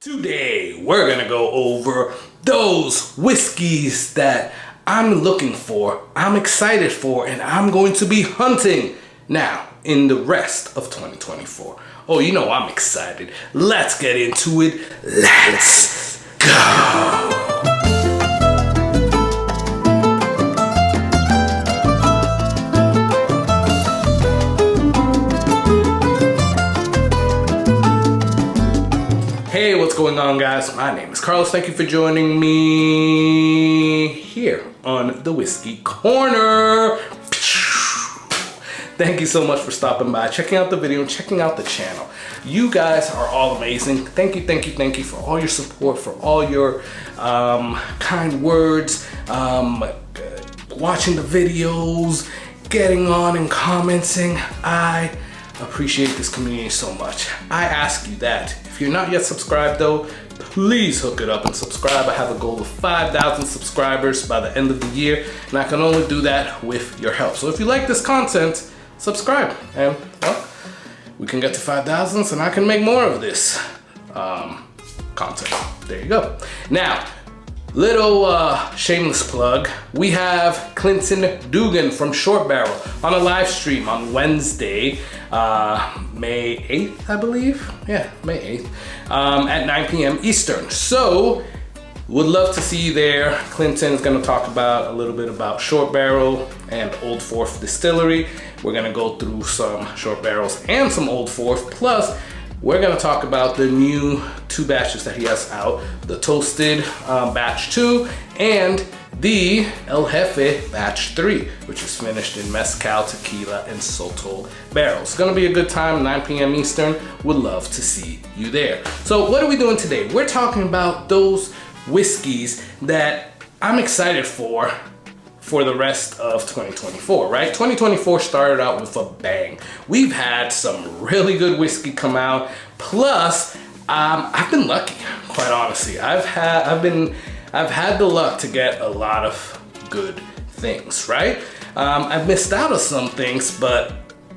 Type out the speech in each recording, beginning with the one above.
Today, we're gonna go over those whiskeys that I'm looking for, I'm excited for, and I'm going to be hunting now in the rest of 2024. Oh, you know I'm excited. Let's get into it. Let's go. Hey, what's going on, guys? My name is Carlos. Thank you for joining me here on the Whiskey Corner. Thank you so much for stopping by, checking out the video, and checking out the channel. You guys are all amazing. Thank you for all your support, for all your kind words, watching the videos, getting on and commenting. I appreciate this community so much. I ask you that. If you're not yet subscribed though, please hook it up and subscribe. I have a goal of 5,000 subscribers by the end of the year, and I can only do that with your help. So if you like this content, subscribe, and well, we can get to 5,000 and I can make more of this content. There you go. Now, little shameless plug. We have Clinton Dugan from Short Barrel on a live stream on Wednesday, May 8th, I believe. Yeah, May 8th, at 9 p.m. Eastern. So, would love to see you there. Clinton's gonna talk about a little bit about Short Barrel and Old Forth Distillery. We're gonna go through some Short Barrels and some Old Forth, plus we're gonna talk about the new 2 batches that he has out, the Toasted Batch 2 and the El Jefe Batch 3, which is finished in Mezcal, Tequila, and Sotol barrels. It's gonna be a good time, 9 p.m. Eastern. Would love to see you there. So what are we doing today? We're talking about those whiskeys that I'm excited for the rest of 2024, right? 2024 started out with a bang. We've had some really good whiskey come out. Plus, I've been lucky, quite honestly. I've had the luck to get a lot of good things, right? I've missed out on some things, but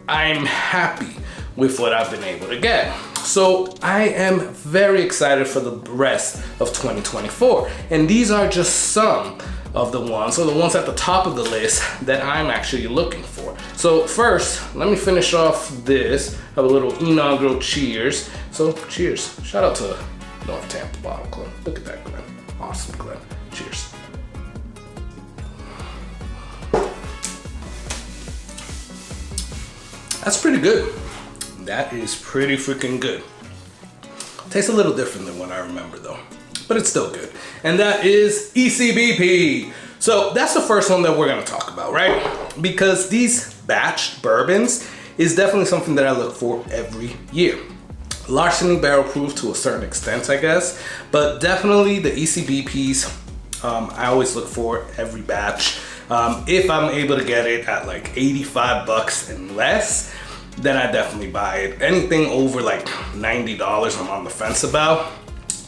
I'm happy with what I've been able to get. So I am very excited for the rest of 2024. And these are just some of the ones, or the ones at the top of the list that I'm actually looking for. So first, let me finish off this. Have a little inaugural cheers. So cheers. Shout out to North Tampa Bottle Club. Look at that, Glenn. Awesome, Glenn. Cheers. That's pretty good. That is pretty freaking good. Tastes a little different than what I remember though, but it's still good. And that is ECBP. So that's the first one that we're gonna talk about, right? Because these batched bourbons is definitely something that I look for every year. Larceny barrel proof to a certain extent, I guess, but definitely the ECBPs, I always look for every batch. If I'm able to get it at like 85 bucks and less, then I definitely buy it. Anything over like $90, I'm on the fence about.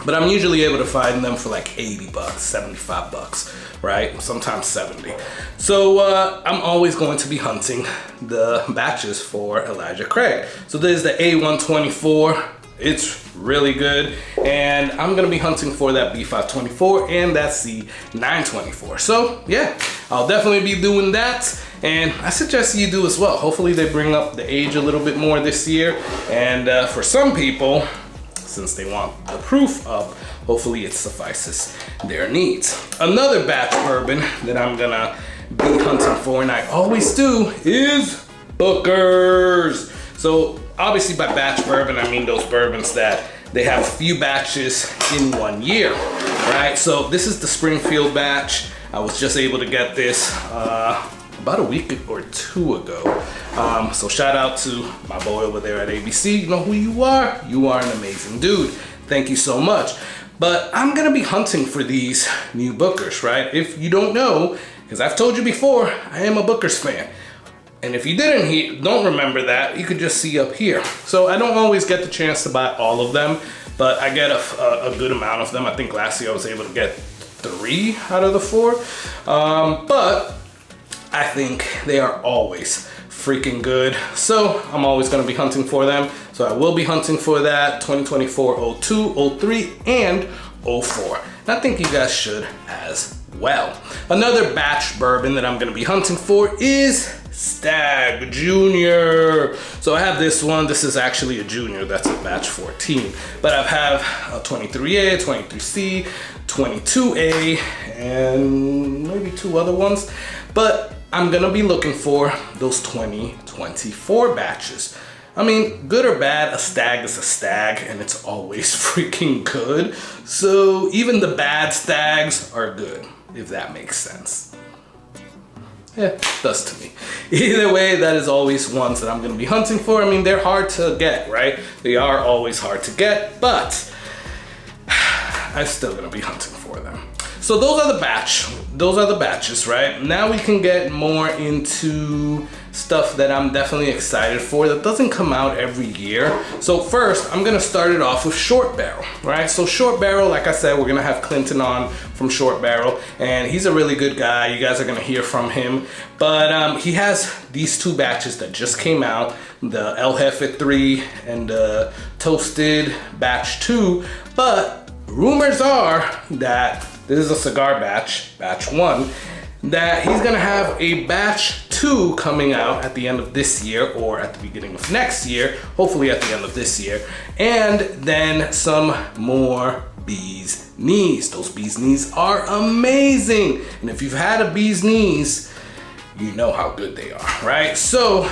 But I'm usually able to find them for like 80 bucks, 75 bucks, right? Sometimes 70. So I'm always going to be hunting the batches for Elijah Craig. So there's the A124. It's really good. And I'm gonna be hunting for that B524 and that C924. So yeah, I'll definitely be doing that. And I suggest you do as well. Hopefully they bring up the age a little bit more this year. And for some people, since they want the proof up, hopefully it suffices their needs. Another batch bourbon that I'm gonna be hunting for, and I always do, is Booker's. So obviously by batch bourbon, I mean those bourbons that they have a few batches in one year, right? So this is the Springfield batch. I was just able to get this about a week or 2 ago. So shout out to my boy over there at ABC. You know who you are? You are an amazing dude. Thank you so much. But I'm gonna be hunting for these new Bookers, right? If you don't know, because I've told you before, I am a Booker's fan. And if you don't remember that, you could just see up here. So I don't always get the chance to buy all of them, but I get a good amount of them. I think last year I was able to get 3 out of the 4. But I think they are always freaking good. So I'm always gonna be hunting for them. So I will be hunting for that 2024 02, 03, and 04. And I think you guys should as well. Another batch bourbon that I'm gonna be hunting for is Stag Junior. So I have this one. This is actually a junior. That's a batch 14. But I have a 23A, 23C, 22A, and maybe 2 other ones. But I'm gonna be looking for those 2024 batches. I mean, good or bad, a stag is a stag, and it's always freaking good. So even the bad stags are good, if that makes sense. Yeah, it does to me. Either way, that is always ones that I'm gonna be hunting for. I mean, they're hard to get, right? They are always hard to get, but I'm still gonna be hunting for them. So those are the batches, right? Now we can get more into stuff that I'm definitely excited for that doesn't come out every year. So first, I'm gonna start it off with Short Barrel, right? So Short Barrel, like I said, we're gonna have Clinton on from Short Barrel, and he's a really good guy. You guys are gonna hear from him. But he has these 2 batches that just came out, the El Jefe 3 and the Toasted Batch 2. But rumors are that this is a cigar batch, batch 1, that he's gonna have a batch 2 coming out at the end of this year or at the beginning of next year, hopefully at the end of this year, and then some more bee's knees. Those bee's knees are amazing, and if you've had a bee's knees, you know how good they are, right? So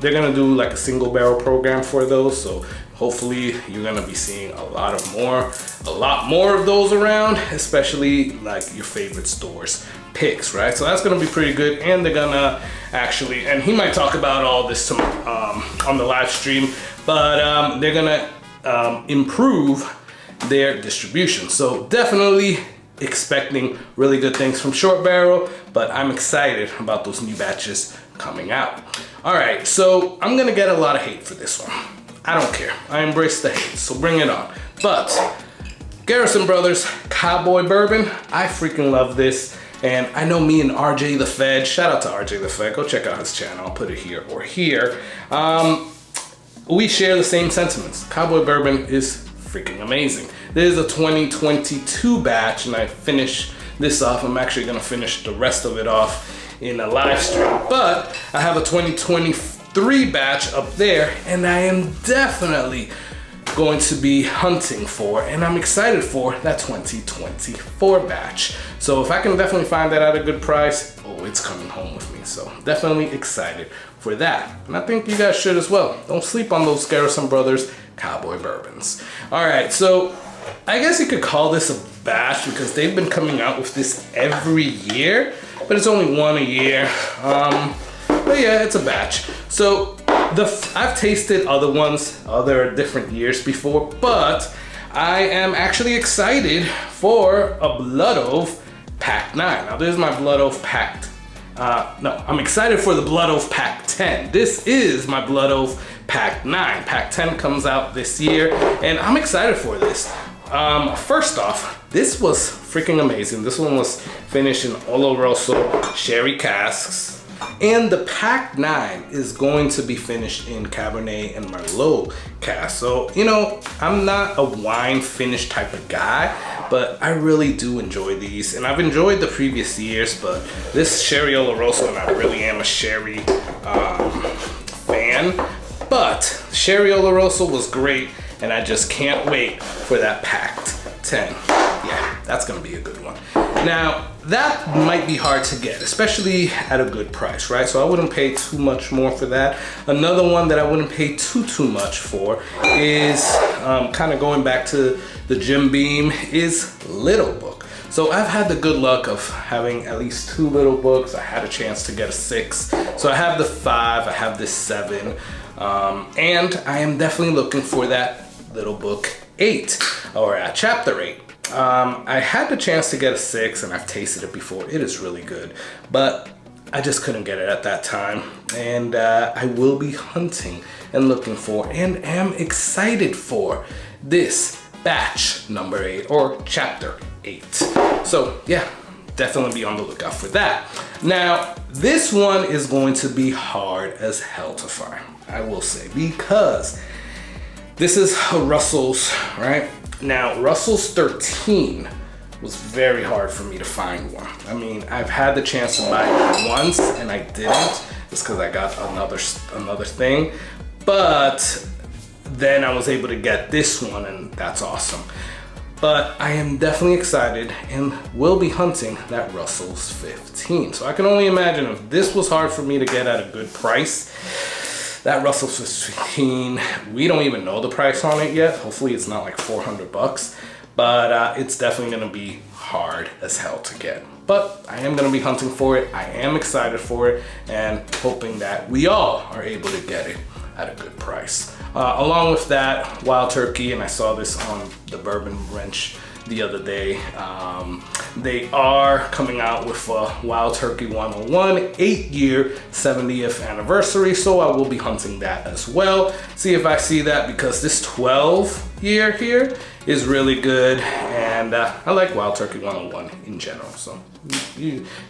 they're gonna do like a single barrel program for those, so hopefully you're gonna be seeing a lot more of those around, especially like your favorite stores picks, right? So that's gonna be pretty good. And they're gonna actually, and he might talk about all this on the live stream, but they're gonna improve their distribution. So definitely expecting really good things from Short Barrel, but I'm excited about those new batches coming out. All right, so I'm gonna get a lot of hate for this one. I don't care. I embrace the hate, so bring it on. But Garrison Brothers Cowboy Bourbon, I freaking love this. And I know me and RJ the Fed, shout out to RJ the Fed, go check out his channel, I'll put it here or here. We share the same sentiments. Cowboy Bourbon is freaking amazing. This is a 2022 batch, and I finish this off. I'm actually gonna finish the rest of it off in a live stream. But I have a 2023 batch up there, and I am definitely going to be hunting for, and I'm excited for, that 2024 batch. So if I can definitely find that at a good price, oh, it's coming home with me. So definitely excited for that. And I think you guys should as well. Don't sleep on those Garrison Brothers Cowboy Bourbons. All right, so I guess you could call this a batch because they've been coming out with this every year, but it's only one a year. But yeah, it's a batch. So I've tasted other ones, other different years before, but I am actually excited for a Blood Oath Pack 9. Now this is my Blood Oath Pack, I'm excited for the Blood Oath Pack 10. This is my Blood Oath Pack 9. Pack 10 comes out this year, and I'm excited for this. First off, this was freaking amazing. This one was finished in Oloroso sherry casks. And the Pack 9 is going to be finished in Cabernet and Merlot cask. So, you know, I'm not a wine finish type of guy, but I really do enjoy these. And I've enjoyed the previous years, but this Sherry Oloroso, and I really am a sherry fan. But Sherry Oloroso was great, and I just can't wait for that Packed 10. Yeah, that's gonna be a good one. Now, that might be hard to get, especially at a good price, right? So I wouldn't pay too much more for that. Another one that I wouldn't pay too much for is, kind of going back to the Jim Beam, is Little Book. So I've had the good luck of having at least 2 Little Books. I had a chance to get a 6. So I have the 5, I have this 7, and I am definitely looking for that Little Book 8, or Chapter 8. I had the chance to get a 6, and I've tasted it before. It is really good, but I just couldn't get it at that time. And I will be hunting and looking for, and am excited for, this batch number 8, or Chapter 8. So yeah, definitely be on the lookout for that. Now, this one is going to be hard as hell to find, I will say, because this is a Russell's, right? Now, Russell's 13 was very hard for me to find one. I mean, I've had the chance to buy it once and I didn't, just because I got another thing. But then I was able to get this one, and that's awesome. But I am definitely excited and will be hunting that Russell's 15. So I can only imagine if this was hard for me to get at a good price, that Russell's 15, we don't even know the price on it yet. Hopefully it's not like 400 bucks, but it's definitely gonna be hard as hell to get. But I am gonna be hunting for it. I am excited for it and hoping that we all are able to get it at a good price. Along with that, Wild Turkey, and I saw this on the Bourbon Wrench the other day, they are coming out with a Wild Turkey 101 8-year 70th anniversary, so I will be hunting that as well. See if I see that, because this 12-year here is really good, and I like Wild Turkey 101 in general, so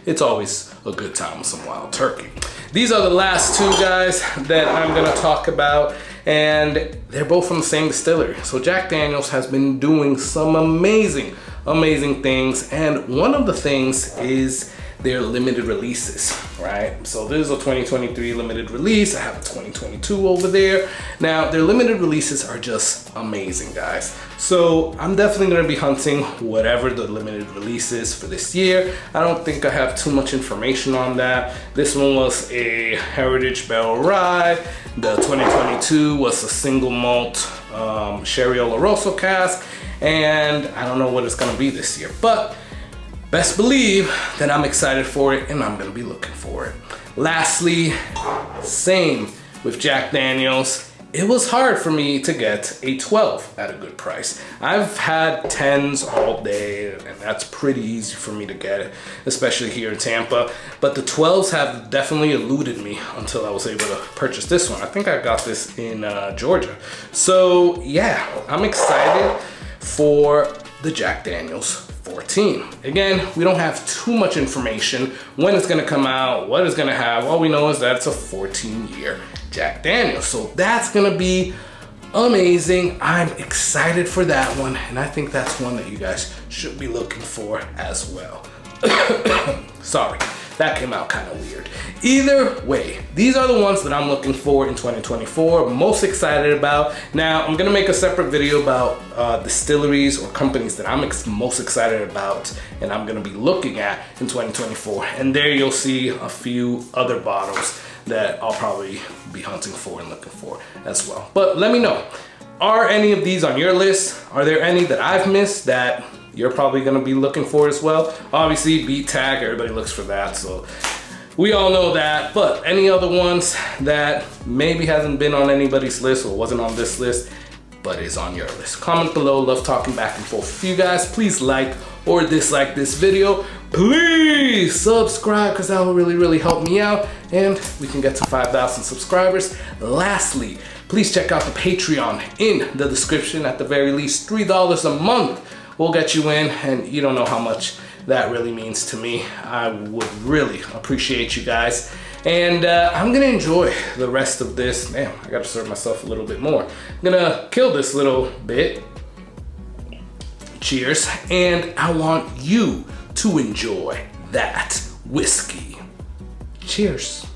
it's always a good time with some Wild Turkey. These are the last two guys that I'm gonna talk about, and they're both from the same distillery. So JackDaniels has been doing some amazing things, and one of the things is their limited releases, right? So this is a 2023 limited release. I have a 2022 over there. Now, their limited releases are just amazing, guys. So I'm definitely gonna be hunting whatever the limited release is for this year. I don't think I have too much information on that. This one was a Heritage Barrel Rye. The 2022 was a single malt Sherry Oloroso cask, and I don't know what it's gonna be this year, but best believe that I'm excited for it and I'm gonna be looking for it. Lastly, same with JackDaniels. It was hard for me to get a 12 at a good price. I've had 10s all day, and that's pretty easy for me to get, especially here in Tampa. But the 12s have definitely eluded me until I was able to purchase this one. I think I got this in Georgia. So yeah, I'm excited for the JackDaniels 14. Again, we don't have too much information when it's gonna come out, what it's gonna have. All we know is that it's a 14-year JackDaniels. So that's gonna be amazing. I'm excited for that one, and I think that's one that you guys should be looking for as well. Sorry, that came out kind of weird. Either way, these are the ones that I'm looking for in 2024, most excited about. Now, I'm gonna make a separate video about distilleries or companies that I'm most excited about and I'm gonna be looking at in 2024. And there you'll see a few other bottles that I'll probably be hunting for and looking for as well. But let me know, are any of these on your list? Are there any that I've missed that you're probably gonna be looking for as well? Obviously, beat tag, everybody looks for that, so we all know that. But any other ones that maybe hasn't been on anybody's list or wasn't on this list, but is on your list? Comment below, love talking back and forth with you guys. Please like or dislike this video. Please subscribe, because that will really help me out, and we can get to 5,000 subscribers. Lastly, please check out the Patreon in the description. At the very least, $3 a month will get you in, and you don't know how much that really means to me. I would really appreciate you guys. And I'm gonna enjoy the rest of this. Damn, I gotta serve myself a little bit more. I'm gonna kill this little bit. Cheers. And I want you to enjoy that whiskey. Cheers.